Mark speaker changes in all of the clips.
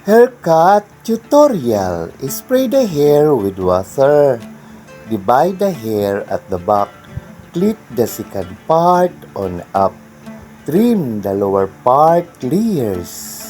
Speaker 1: Haircut tutorial. Spray the hair with water. Divide the hair at the back. Clip the second part on up. Trim the lower part layers.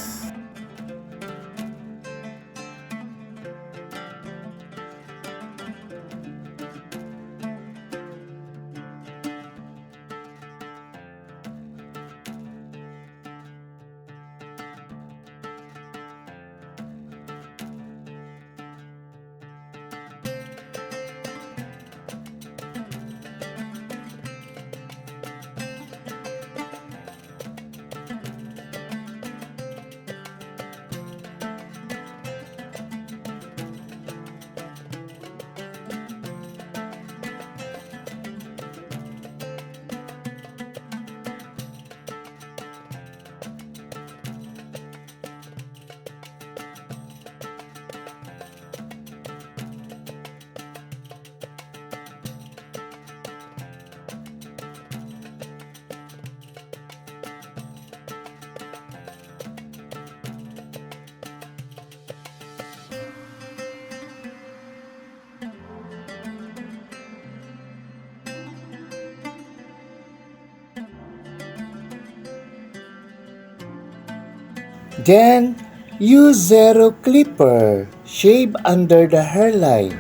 Speaker 1: Then, use zero clipper. Shave under the hairline,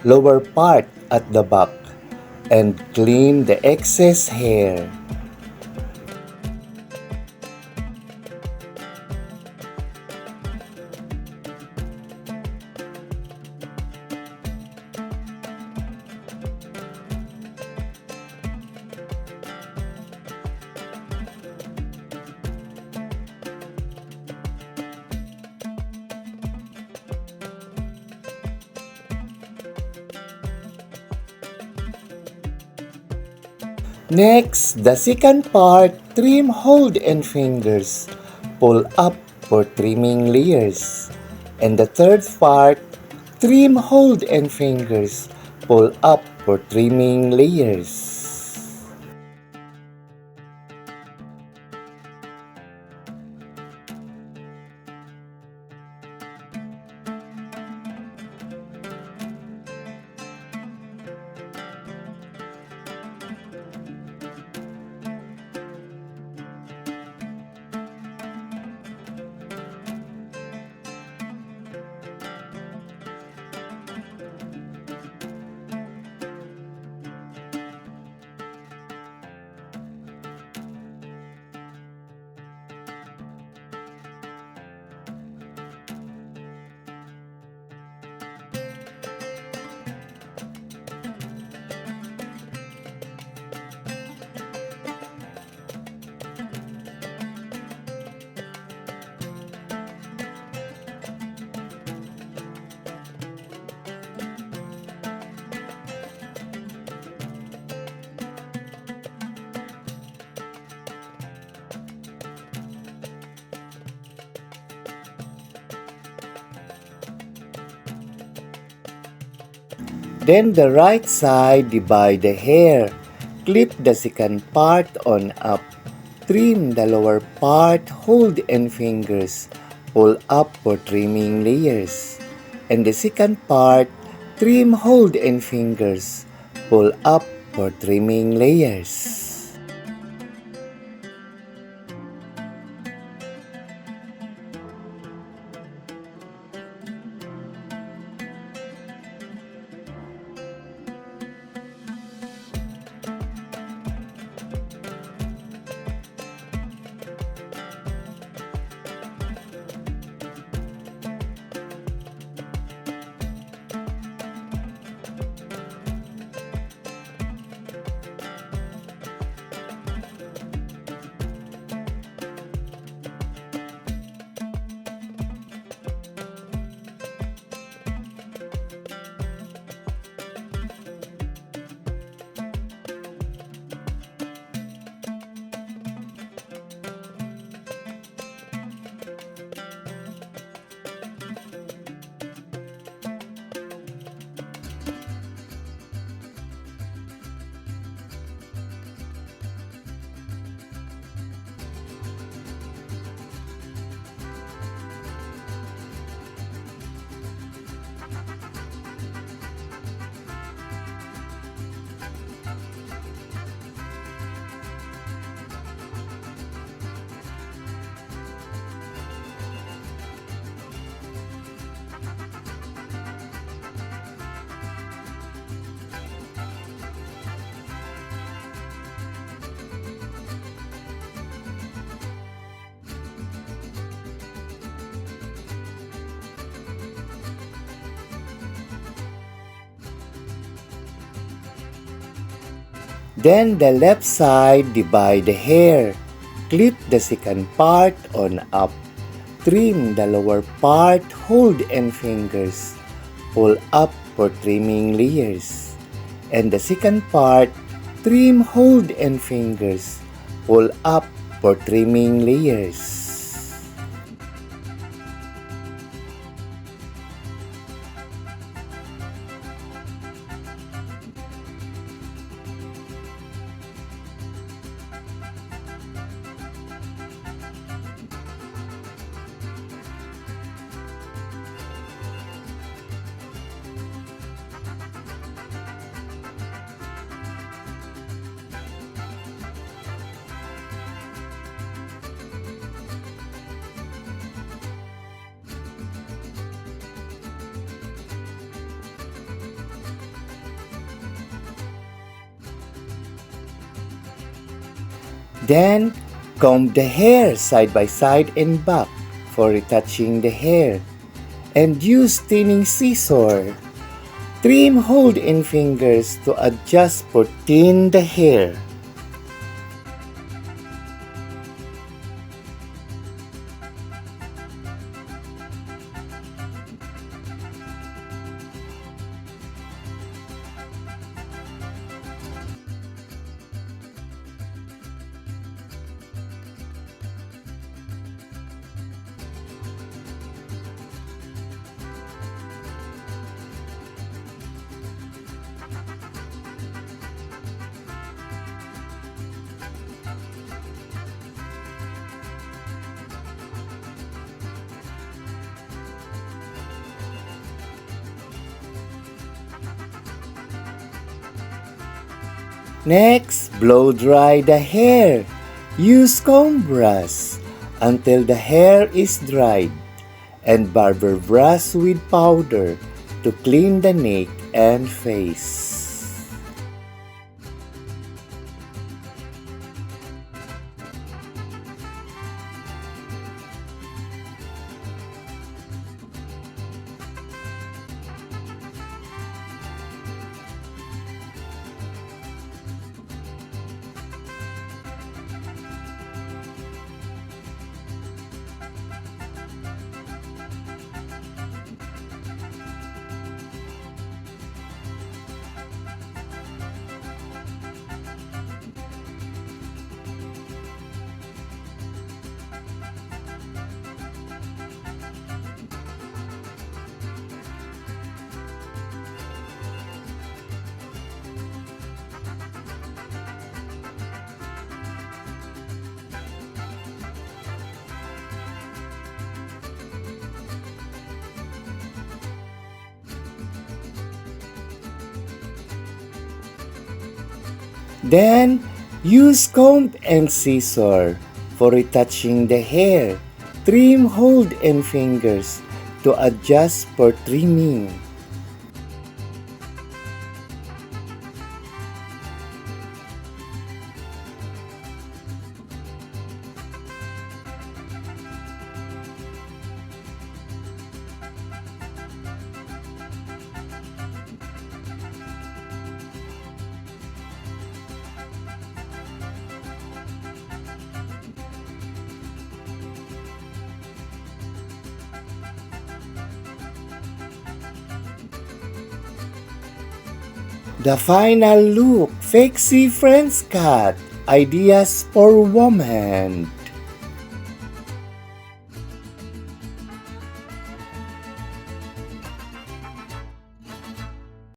Speaker 1: lower part at the back, and clean the excess hair. Next, the second part, trim hold and fingers. Pull up for trimming layers. And the third part, trim hold and fingers. Pull up for trimming layers. Then the right side, divide the hair. Clip the second part on up. Trim the lower part, hold and fingers. Pull up for trimming layers. And the second part, trim hold and fingers. Pull up for trimming layers. Then the left side, divide the hair. Clip the second part on up. Trim the lower part, hold end fingers. Pull up for trimming layers. And the second part, trim, hold end fingers. Pull up for trimming layers. Then, comb the hair side by side and back for retouching the hair. And use thinning scissor. Trim, hold in fingers to adjust for thin the hair. Next, blow dry the hair. Use comb brush until the hair is dried and barber brush with powder to clean the neck and face. Then, use comb and scissor for retouching the hair. Trim, hold and fingers to adjust for trimming. The final look, PIXIE FRENCHCUT, ideas for women.